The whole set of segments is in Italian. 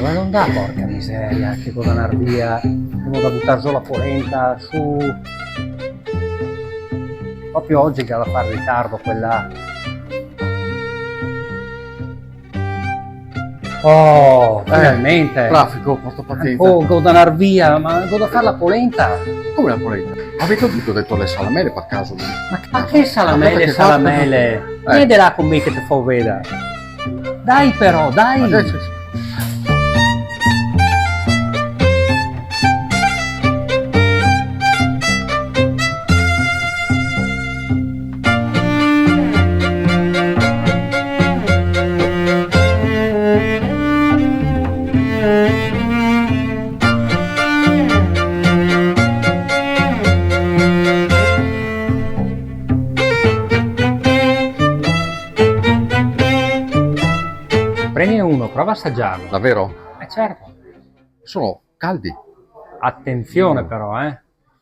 Ma non dà, porca miseria, che devo andare via, devo da buttare giù la polenta, su... Proprio oggi che ha da fare ritardo quella... Oh, finalmente! Traffico, porta pazienza. Oh, devo andare via, ma devo da fare la polenta! Come la polenta? Avete detto le salamele per caso? Ma che salamele, Che salamele? Vieni là con me che ti fa vedere. Dai però, dai! Adesso. Prendine uno, prova a assaggiarlo. Davvero? Certo. Sono caldi. Attenzione però,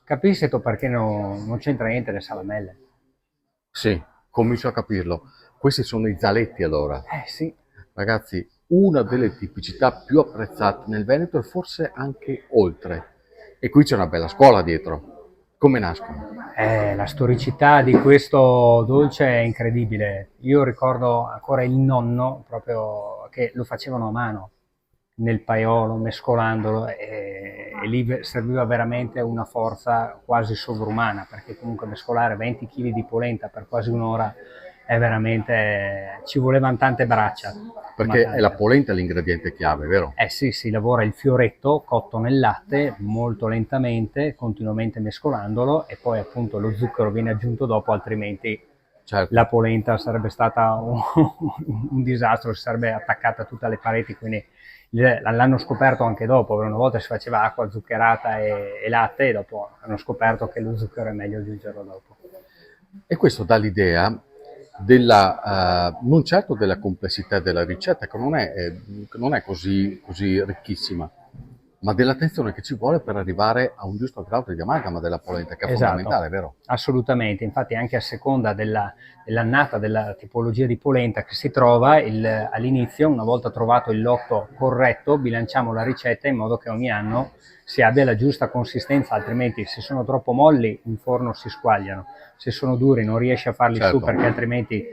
Capisci tu perché non c'entra niente le salamelle? Sì, comincio a capirlo. Questi sono i zaletti allora. Sì. Ragazzi, una delle tipicità più apprezzate nel Veneto e forse anche oltre. E qui c'è una bella scuola dietro. Come nascono? La storicità di questo dolce è incredibile. Io ricordo ancora il nonno, proprio che lo facevano a mano nel paiolo, mescolandolo, e lì serviva veramente una forza quasi sovrumana, perché comunque mescolare 20 kg di polenta per quasi un'ora è veramente... ci volevano tante braccia. Perché è la polenta l'ingrediente chiave, vero? Sì, si lavora il fioretto cotto nel latte molto lentamente, continuamente mescolandolo, e poi appunto lo zucchero viene aggiunto dopo, altrimenti Certo. la polenta sarebbe stata un disastro, si sarebbe attaccata a tutte le pareti, quindi l'hanno scoperto anche dopo. Una volta si faceva acqua zuccherata e latte, e dopo hanno scoperto che lo zucchero è meglio aggiungerlo dopo. E questo dà l'idea della, non certo della complessità della ricetta, che non è così ricchissima, ma dell'attenzione che ci vuole per arrivare a un giusto grado di amalgama della polenta, che è fondamentale, vero? Assolutamente, infatti anche a seconda dell'annata, della tipologia di polenta che si trova, all'inizio, una volta trovato il lotto corretto, bilanciamo la ricetta in modo che ogni anno si abbia la giusta consistenza, altrimenti se sono troppo molli in forno si squagliano, se sono duri non riesci a farli su, perché altrimenti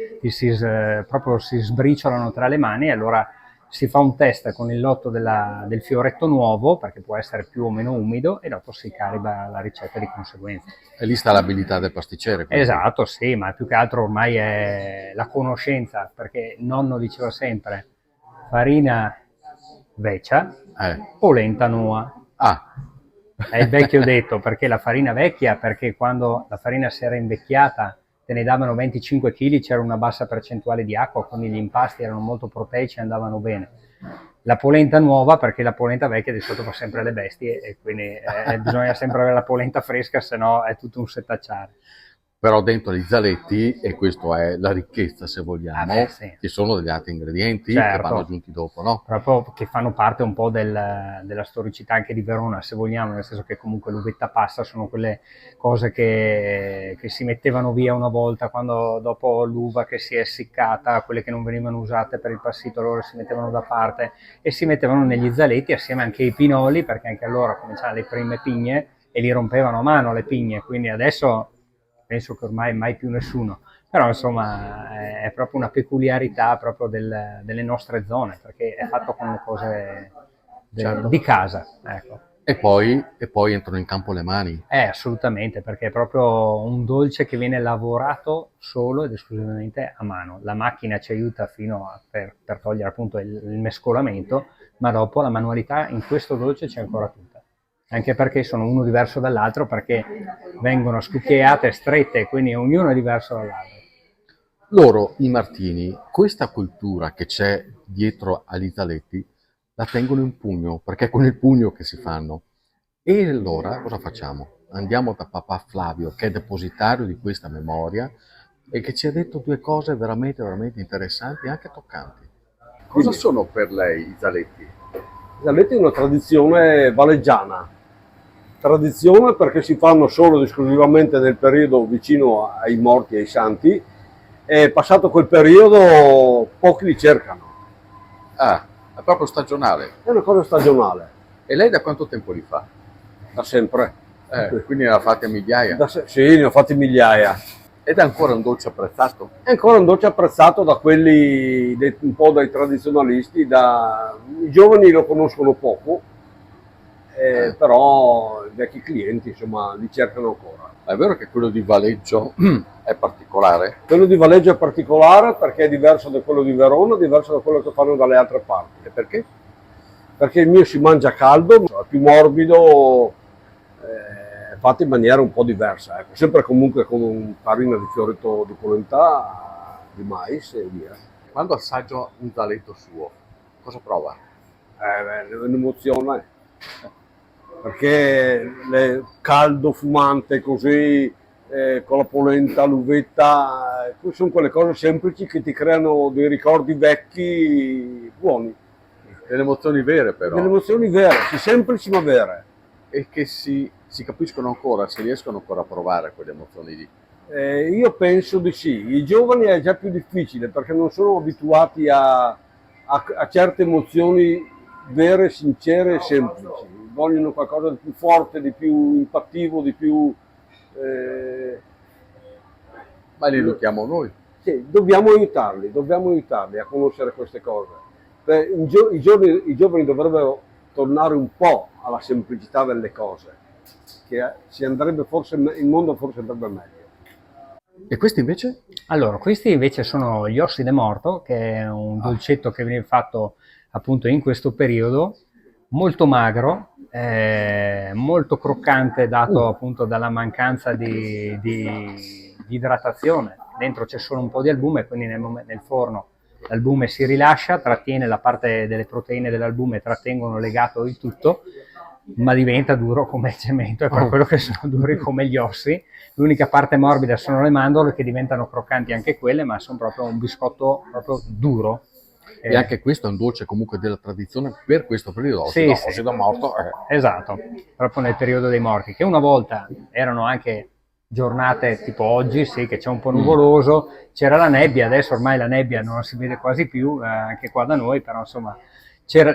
proprio si sbriciolano tra le mani, e allora si fa un test con il lotto del fioretto nuovo, perché può essere più o meno umido, e dopo si carica la ricetta di conseguenza. E lì sta l'abilità del pasticcere. Quindi. Esatto, sì, ma più che altro ormai è la conoscenza, perché il nonno diceva sempre farina vecchia, polenta nuova. È il vecchio detto, perché la farina vecchia, perché quando la farina si era invecchiata te ne davano 25 kg, c'era una bassa percentuale di acqua, quindi gli impasti erano molto proteici e andavano bene. La polenta nuova, perché la polenta vecchia di solito fa sempre le bestie, e quindi bisogna sempre avere la polenta fresca, se no è tutto un setacciare. Però dentro gli zaletti, e questa è la ricchezza se vogliamo, ci sono degli altri ingredienti che vanno aggiunti dopo, no? Proprio che fanno parte un po' della storicità anche di Verona, se vogliamo, nel senso che comunque l'uvetta passa sono quelle cose che si mettevano via una volta, quando dopo l'uva che si è essiccata, quelle che non venivano usate per il passito, loro si mettevano da parte e si mettevano negli zaletti assieme anche ai pinoli, perché anche allora cominciavano le prime pigne e li rompevano a mano le pigne, quindi adesso penso che ormai mai più nessuno, però insomma è proprio una peculiarità proprio delle nostre zone, perché è fatto con le cose di casa, ecco. E poi entrano in campo le mani. Assolutamente, perché è proprio un dolce che viene lavorato solo ed esclusivamente a mano. La macchina ci aiuta per togliere appunto il mescolamento, ma dopo la manualità in questo dolce c'è ancora tutta. Anche perché sono uno diverso dall'altro, perché vengono scucchiaiate, strette, quindi ognuno è diverso dall'altro. Loro, i martini, questa cultura che c'è dietro agli zaletti, la tengono in pugno, perché è con il pugno che si fanno. E allora cosa facciamo? Andiamo da papà Flavio, che è depositario di questa memoria e che ci ha detto due cose veramente, veramente interessanti e anche toccanti. Cosa sono per lei i zaletti? I zaletti è una tradizione valeggiana. Tradizione perché si fanno solo ed esclusivamente nel periodo vicino ai morti e ai santi, e passato quel periodo pochi li cercano. È proprio stagionale. È una cosa stagionale, E lei da quanto tempo li fa? da sempre. Quindi ne ha fatti a migliaia. Sì, ne ho fatti migliaia. Ed è ancora un dolce apprezzato? È ancora un dolce apprezzato da quelli, un po' dai tradizionalisti, i giovani lo conoscono poco, però i vecchi clienti insomma li cercano ancora. È vero che quello di Valeggio è particolare? Quello di Valeggio è particolare perché è diverso da quello di Verona, diverso da quello che fanno dalle altre parti. E perché? Perché il mio si mangia caldo, è più morbido, fatto in maniera un po' diversa, ecco. Sempre comunque con un farina di fioretto di polenta, di mais e via. Quando assaggio un zaletto suo, cosa prova? È un'emozione, perché caldo, fumante così, con la polenta, l'uvetta, sono quelle cose semplici che ti creano dei ricordi vecchi buoni. Delle emozioni vere però. Delle emozioni vere, sì, semplici ma vere. E che si capiscono ancora, si riescono ancora a provare quelle emozioni lì. Io penso di sì. I giovani è già più difficile perché non sono abituati a certe emozioni vere, sincere e semplici. Vogliono qualcosa di più forte, di più impattivo, di più... Ma li educhiamo noi. Sì, dobbiamo aiutarli a conoscere queste cose. I giovani dovrebbero tornare un po' alla semplicità delle cose, che il mondo forse andrebbe meglio. E questi invece? Allora, questi invece sono gli ossi de morto, che è un dolcetto che viene fatto appunto in questo periodo, molto magro, molto croccante dato appunto dalla mancanza di idratazione. Dentro c'è solo un po' di albume, quindi nel forno l'albume si rilascia, trattiene la parte delle proteine dell'albume, trattengono legato il tutto, ma diventa duro come il cemento, è per quello che sono duri come gli ossi. L'unica parte morbida sono le mandorle, che diventano croccanti anche quelle, ma sono proprio un biscotto proprio duro. E anche questo è un dolce comunque della tradizione per questo periodo. Sì, Ossi da morto. Esatto, proprio nel periodo dei morti, che una volta erano anche giornate tipo oggi, sì, che c'è un po' nuvoloso, c'era la nebbia, adesso ormai la nebbia non si vede quasi più, anche qua da noi, però insomma,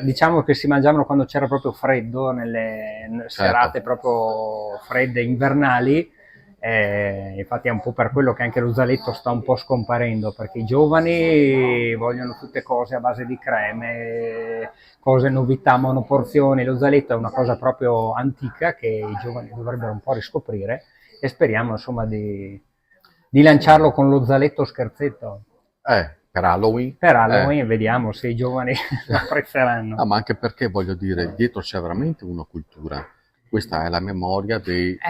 diciamo che si mangiavano quando c'era proprio freddo, nelle serate proprio fredde invernali, infatti è un po' per quello che anche lo zaletto sta un po' scomparendo, perché i giovani vogliono tutte cose a base di creme, cose novità, monoporzioni. Lo zaletto è una cosa proprio antica che i giovani dovrebbero un po' riscoprire, e speriamo insomma di lanciarlo con lo zaletto scherzetto. Per Halloween. Per Halloween, vediamo se i giovani lo apprezzeranno. No, ma anche perché, voglio dire, dietro c'è veramente una cultura. Questa è la memoria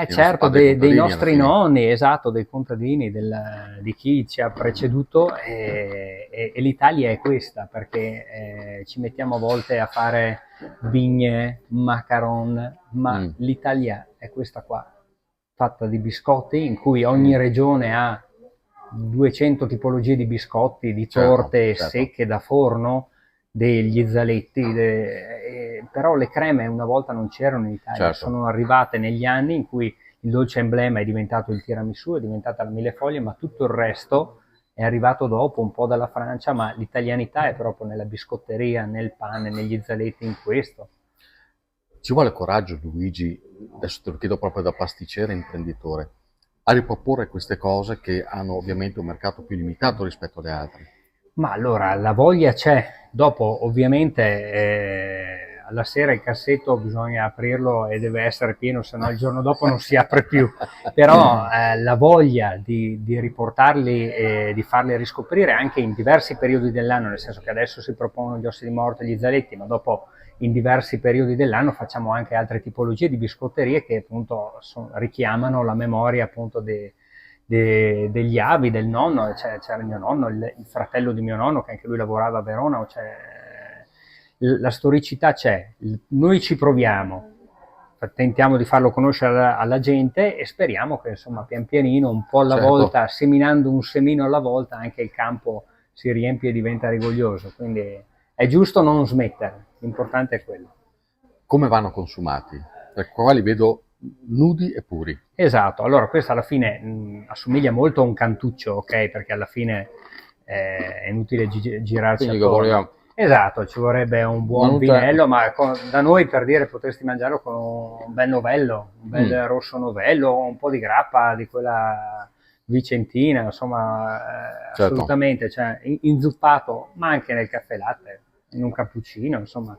certo, dei nostri nonni, esatto, dei contadini, di chi ci ha preceduto, e l'Italia è questa, perché ci mettiamo a volte a fare bigne, macaron, ma l'Italia è questa qua, fatta di biscotti, in cui ogni regione ha 200 tipologie di biscotti, di torte secche da forno, degli zaletti, però le creme una volta non c'erano in Italia, sono arrivate negli anni in cui il dolce emblema è diventato il tiramisù, è diventata la millefoglie, ma tutto il resto è arrivato dopo, un po' dalla Francia, ma l'italianità è proprio nella biscotteria, nel pane, negli zaletti, in questo. Ci vuole coraggio, Luigi, adesso te lo chiedo proprio da pasticcere e imprenditore, a riproporre queste cose che hanno ovviamente un mercato più limitato rispetto alle altre. Ma allora, la voglia c'è, dopo ovviamente alla sera il cassetto bisogna aprirlo e deve essere pieno, se no il giorno dopo non si apre più, però la voglia di riportarli e di farli riscoprire anche in diversi periodi dell'anno, nel senso che adesso si propongono gli ossi di morto e gli zaletti, ma dopo in diversi periodi dell'anno facciamo anche altre tipologie di biscotterie che appunto richiamano la memoria appunto degli avi, del nonno. C'era il mio nonno, il fratello di mio nonno, che anche lui lavorava a Verona, la storicità c'è, noi ci proviamo, tentiamo di farlo conoscere alla gente e speriamo che insomma pian pianino, un po' alla volta, seminando un semino alla volta, anche il campo si riempie e diventa rigoglioso, quindi è giusto non smettere, l'importante è quello. Come vanno consumati? Perché qua li vedo nudi e puri. Esatto, allora questo alla fine assomiglia molto a un cantuccio, ok? Perché alla fine è inutile girarci attorno. Esatto, ci vorrebbe un Ma buon non c'è. vinello, ma da noi, per dire, potresti mangiarlo con un bel novello, un bel rosso novello, un po' di grappa di quella vicentina, insomma, Certo. assolutamente, cioè, inzuppato, ma anche nel caffè latte, in un cappuccino, insomma,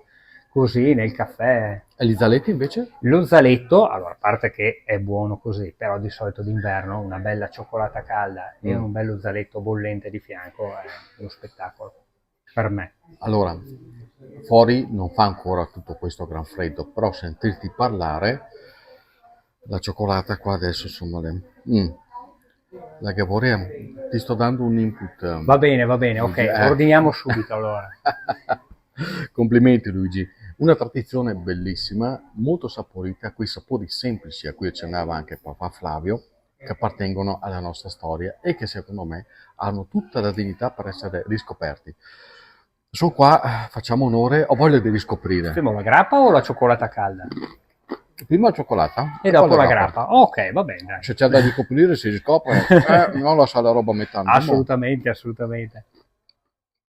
così nel caffè. E gli zaletti invece? Lo zaletto, allora, a parte che è buono così, però di solito d'inverno una bella cioccolata calda e un bello zaletto bollente di fianco è uno spettacolo, per me. Allora, fuori non fa ancora tutto questo gran freddo, però sentirti parlare, la cioccolata qua adesso insomma, la che vorrei, ti sto dando un input. Va bene, ok, Luigi, ordiniamo subito allora. Complimenti Luigi, una tradizione bellissima, molto saporita, quei sapori semplici a cui accennava anche papà Flavio, che appartengono alla nostra storia e che secondo me hanno tutta la dignità per essere riscoperti. Sono qua, facciamo onore, ho voglia di riscoprire. Facciamo la grappa o la cioccolata calda? Prima la cioccolata E dopo la grappa. Ok, va bene, dai. Se c'è da riscoprire si riscopre, non la sa la roba a metà. Assolutamente, assolutamente.